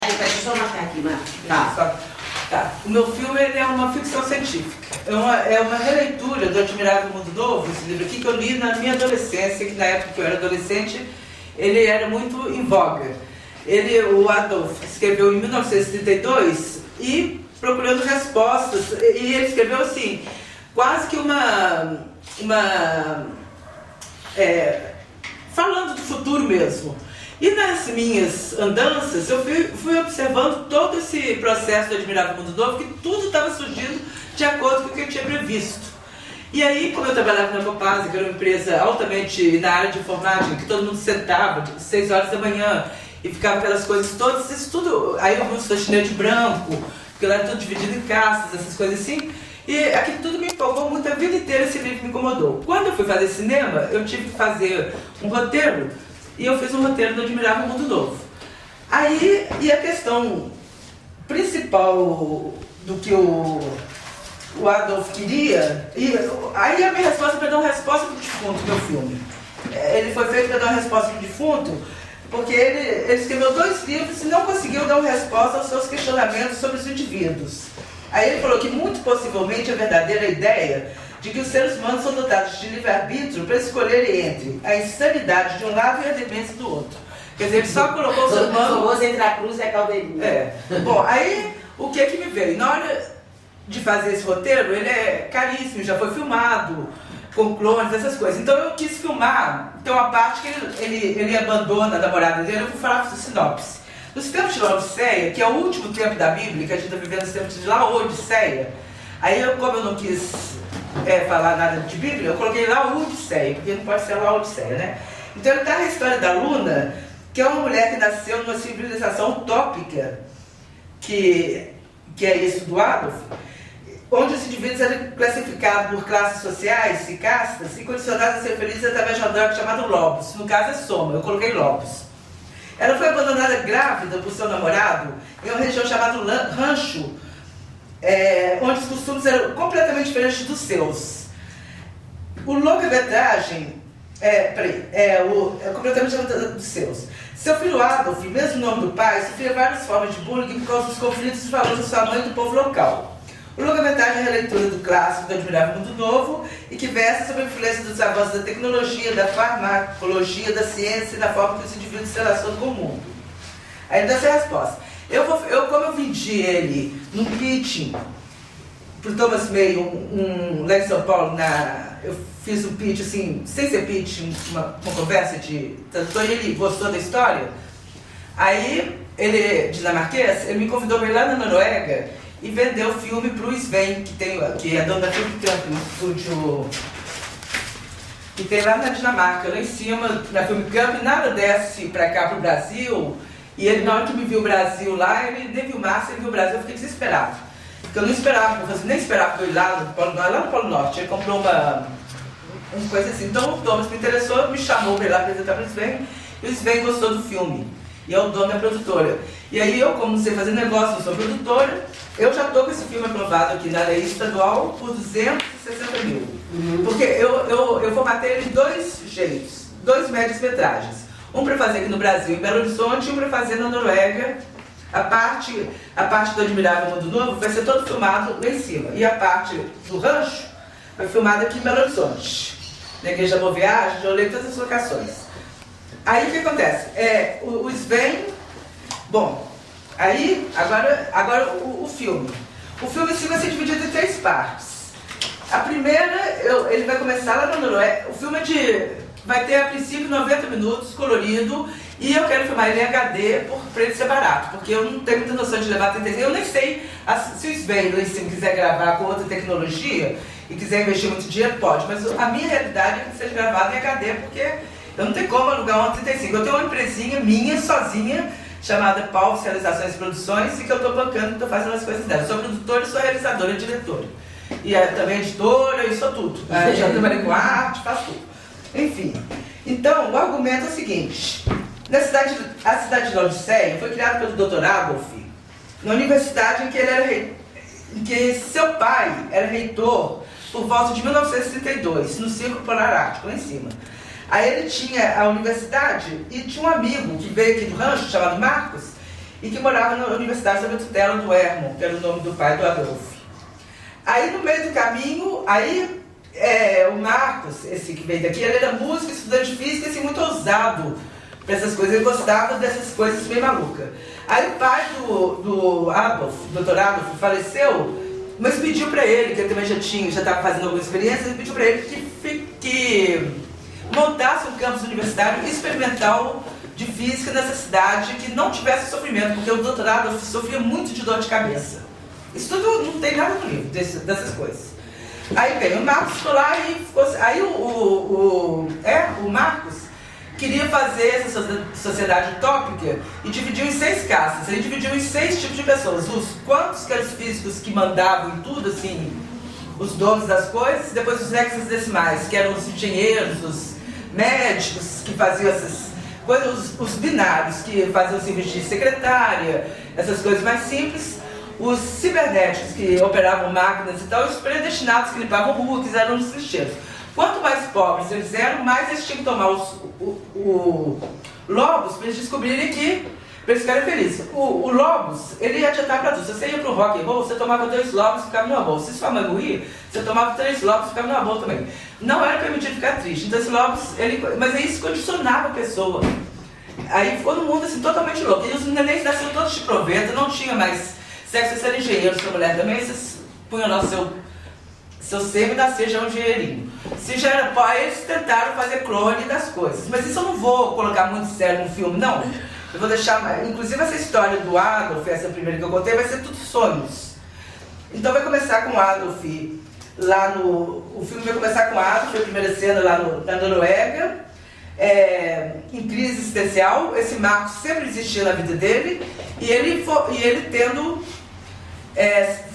Deixa eu só marcar aqui, Marcos. Tá. O meu filme ele é uma ficção científica. É uma releitura do Admirável Mundo Novo, esse livro aqui que eu li na minha adolescência, que na época que eu era adolescente, ele era muito em voga. O Adolf escreveu em 1932 e procurando respostas, e ele escreveu assim, quase que falando do futuro mesmo. E nas minhas andanças, eu fui observando todo esse processo do Admirável Mundo Novo, que tudo estava surgindo de acordo com o que eu tinha previsto. E aí, como eu trabalhava na Copasa, que era uma empresa altamente na área de informática, que todo mundo sentava às 6 horas da manhã e ficava aquelas coisas todas, isso tudo, aí eu vi um faxinete branco, porque lá era tudo dividido em castas, essas coisas assim, e aquilo tudo me empolgou muito, a vida inteira esse livro me incomodou. Quando eu fui fazer cinema, eu tive que fazer um roteiro, e eu fiz um roteiro do Admirável Mundo Novo. Aí, e a questão principal do que o Adolf queria, e aí a minha resposta para dar uma resposta para o defunto do meu filme. Ele foi feito para dar uma resposta para o defunto, porque ele escreveu 2 livros e não conseguiu dar uma resposta aos seus questionamentos sobre os indivíduos. Aí ele falou que muito possivelmente a verdadeira ideia de que os seres humanos são dotados de livre-arbítrio para escolherem entre a insanidade de um lado e a demência do outro. Quer dizer, ele só colocou o ser humano... O famoso entre a cruz e a caldeirinha. Bom, aí o que me veio? Na hora de fazer esse roteiro, ele é caríssimo, já foi filmado, com clones, essas coisas. Então eu quis filmar, tem uma parte que ele abandona a namorada dele, eu vou falar a sinopse. Nos tempos de Laodiceia, que é o último tempo da Bíblia, que a gente está vivendo nos tempos de Laodiceia, aí como eu não quis falar nada de Bíblia, eu coloquei Laodiceia, porque não pode ser Laodiceia, né? Então ele está a história da Luna, que é uma mulher que nasceu numa civilização utópica, que é isso do Adolf, onde os indivíduos eram classificados por classes sociais e castas e condicionados a ser felizes através de uma droga chamada Lobos. No caso é soma, eu coloquei Lobos. Ela foi abandonada grávida por seu namorado em uma região chamada Rancho, onde os costumes eram completamente diferentes dos seus. O longa-metragem é completamente diferente dos seus. Seu filho Adolf, mesmo nome do pai, sofria várias formas de bullying por causa dos conflitos de valores da sua mãe e do povo local. O longa-metragem é a releitura do clássico do Admirável Mundo Novo e que versa sobre a influência dos avanços da tecnologia, da farmacologia, da ciência e da forma que os indivíduos se relacionam com o mundo. Aí dá essa resposta. Como eu vendi ele num pitching para o Thomas May, lá em São Paulo, eu fiz um pitch assim, sem ser pitch, uma conversa de tradutor, e ele gostou da história. Aí, ele, dinamarquês, ele me convidou para ir lá na Noruega e vendeu o filme para o Sven, que é dono da Filmcamp, um estúdio que tem lá na Dinamarca, lá em cima, na Filmcamp, nada desce para cá, para o Brasil, e ele, na hora que me viu o Brasil lá, ele nem viu massa, ele viu o Brasil, eu fiquei desesperado. Porque eu não esperava, nem esperava que eu ir lá no Polo Norte, ele comprou uma coisa assim. Então o Thomas me interessou, me chamou para ir lá apresentar para o Sven, e o Sven gostou do filme, e é o dono da produtora. E aí eu, como não sei fazer negócio, não sou produtora, eu já estou com esse filme aprovado aqui na lei estadual por 260 mil. Porque eu formatei ele de 2 jeitos, 2 médias-metragens. Um para fazer aqui no Brasil, em Belo Horizonte, e um para fazer na Noruega. A parte do Admirável Mundo Novo vai ser todo filmado lá em cima. E a parte do rancho vai ser filmada aqui em Belo Horizonte. Na Igreja Boa Viagem, eu olhei todas as locações. Aí o que acontece? O Sven... Bom, aí, agora o filme. O filme assim vai ser dividido em 3 partes. A primeira, ele vai começar lá na Noruega. O filme vai ter, a princípio, 90 minutos, colorido, e eu quero filmar ele em HD para ele ser barato, porque eu não tenho muita noção de levar 36. Eu nem sei se o Sven lá em cima quiser gravar com outra tecnologia e quiser investir muito dinheiro, pode, mas a minha realidade é que seja gravado em HD, porque eu não tenho como alugar uma 35. Eu tenho uma empresinha minha, sozinha, chamada Pau Realizações e Produções, e que eu estou bancando, estou fazendo as coisas dela. Eu sou produtora, sou realizadora e diretora. E também editora, e sou tudo. Já trabalhei com arte, faço tudo. Enfim, então o argumento é o seguinte: a cidade de Laodiceia foi criada pelo Dr. Adolf na universidade em que seu pai era reitor por volta de 1932, no Círculo Polar Ártico, lá em cima. Aí ele tinha a universidade e tinha um amigo que veio aqui do rancho, chamado Marcos, e que morava na Universidade sob a tutela do Hermann, que era o nome do pai do Adolf. Aí no meio do caminho, o Marcos, esse que veio daqui, ele era músico, estudante de física, assim, muito ousado para essas coisas, ele gostava dessas coisas meio malucas. Aí o pai do Adolf, o Dr. Adolf, faleceu, mas pediu para ele, que ele também já estava fazendo alguma experiência, ele pediu para ele que montasse um campus universitário experimental de física nessa cidade, que não tivesse sofrimento, porque o Dr. Adolf sofria muito de dor de cabeça. Isso tudo não tem nada no livro, dessas coisas. Aí bem, o Marcos ficou lá e ficou. Aí o Marcos queria fazer essa sociedade utópica e dividiu em 6 castas. Ele dividiu em 6 tipos de pessoas. Quantos que eram os físicos que mandavam em tudo, assim, os donos das coisas, depois os hexadecimais, que eram os engenheiros, os médicos que faziam essas coisas, os binários que faziam serviço de secretária, essas coisas mais simples. Os cibernéticos que operavam máquinas e tal, os predestinados que limpavam rua, que eram os lixeiros. Quanto mais pobres eles eram, mais eles tinham que tomar o Lobos para eles descobrirem que, para eles ficarem felizes. O Lobos, ele ia adiantar para tudo. Se você ia para o rock and roll, você tomava 2 Lobos e ficava numa boa. Se sua mãe morria, você tomava 3 Lobos e ficava numa boa também. Não era permitido ficar triste. Então esse Lobos, mas aí isso condicionava a pessoa. Aí ficou no mundo assim, totalmente louco. E os nenéns nasceram todos de proveta, não tinha mais sexo, vocês eram engenheiros, sua mulher também, vocês punham lá seu sêmen e nascer já um engenheirinho. Se já era pai, eles tentaram fazer clone das coisas. Mas isso eu não vou colocar muito sério no filme, não. Eu vou deixar, inclusive essa história do Adolf, essa primeira que eu contei, vai ser tudo sonhos. Então vai começar com o Adolf lá o filme vai começar com o Adolf, a primeira cena lá na Noruega, em crise existencial. Esse Marcos sempre existia na vida dele, e ele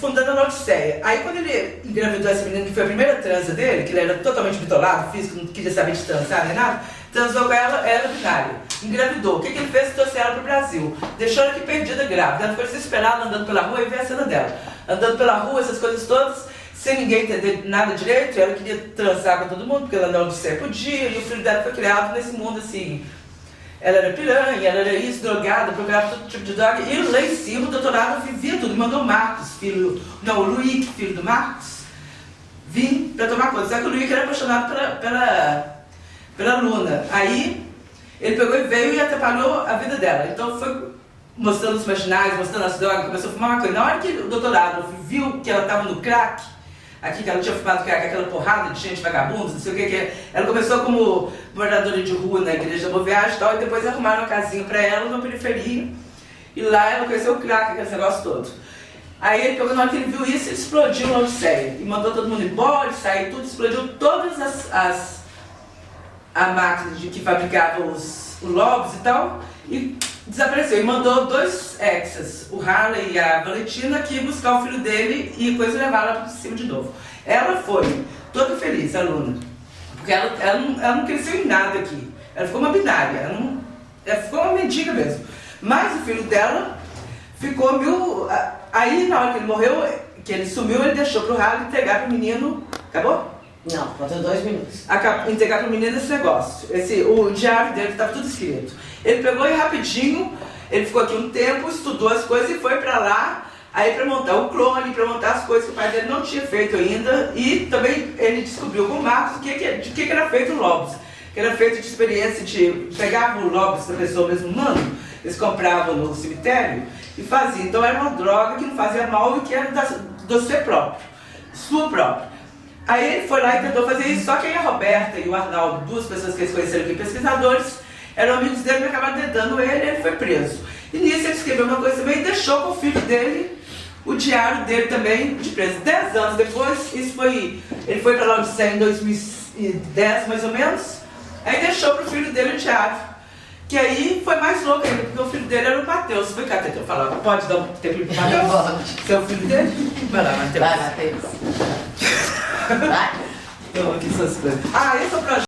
fundando a Laodiceia. Aí quando ele engravidou essa menina, que foi a primeira transa dele, que ele era totalmente bitolado, físico, não queria saber de transar nem nada, transou com ela, era binária. Engravidou. O que ele fez? Trouxe ela para o Brasil. Deixou ela aqui perdida, grávida. Ela ficou desesperada, andando pela rua, e vê a cena dela. Andando pela rua, essas coisas todas, sem ninguém entender nada direito. Ela queria transar com todo mundo, porque ela na Laodiceia podia, e o filho dela foi criado nesse mundo assim. Ela era piranha, ela era isso, drogada, procurava todo tipo de droga. E lá em cima o doutorado vivia tudo. Mandou o Marcos, o Luiz, filho do Marcos, vir para tomar conta. Só que o Luiz era apaixonado pela Luna. Aí ele pegou e veio e atrapalhou a vida dela. Então foi mostrando os marginais, mostrando as drogas, começou a fumar uma coisa. Na hora que o doutorado viu que ela estava no crack, aqui que ela tinha fumado crack, aquela porrada de gente vagabunda, não sei o que. Ela começou como moradora de rua na igreja da Boa Viagem e tal, e depois arrumaram uma casinha para ela na periferia, e lá ela conheceu o crack, aquele negócio todo. Aí ele pegou, na hora que ele viu isso, ele explodiu na Laodiceia, e mandou todo mundo embora, saiu tudo, explodiu todas a máquina que fabricava os lobos e tal, e desapareceu. E mandou 2 hexas, o Harley e a Valentina, que iam buscar o filho dele e depois levar ela para cima de novo. Ela foi toda feliz, a Luna, porque ela não cresceu em nada aqui. Ela ficou uma binária, ela ficou uma mendiga mesmo. Mas o filho dela ficou Aí na hora que ele morreu, que ele sumiu, ele deixou para o Harley entregar para o menino. Acabou? Não, faltam 2 minutos. Entregar para o menino esse negócio. O diário dele estava tudo escrito. Ele pegou e rapidinho, ele ficou aqui um tempo, estudou as coisas e foi para lá, aí para montar o clone, para montar as coisas que o pai dele não tinha feito ainda. E também ele descobriu com o Marcos de que era feito o Lobos. Que era feito de experiência de pegar o Lobos da pessoa mesmo humano, eles compravam no cemitério e faziam. Então era uma droga que não fazia mal e que era do seu próprio, sua própria. Aí ele foi lá e tentou fazer isso, só que aí a Roberta e o Arnaldo, 2 pessoas que eles conheceram aqui, pesquisadores, eram amigos dele e acabaram dedando ele e ele foi preso. E nisso ele escreveu uma coisa também e deixou com o filho dele o diário dele também de preso. 10 anos depois, ele foi para lá em 2010 mais ou menos, aí deixou para o filho dele o diário. Que aí foi mais louco ainda, porque o filho dele era o Matheus. Vem cá, Teteu, falar. Pode dar um tempo para o Matheus? Você é o filho dele? Vai lá, Matheus. Vai, Matheus. Vai. Então, aqui essas coisas. Esse é o projeto.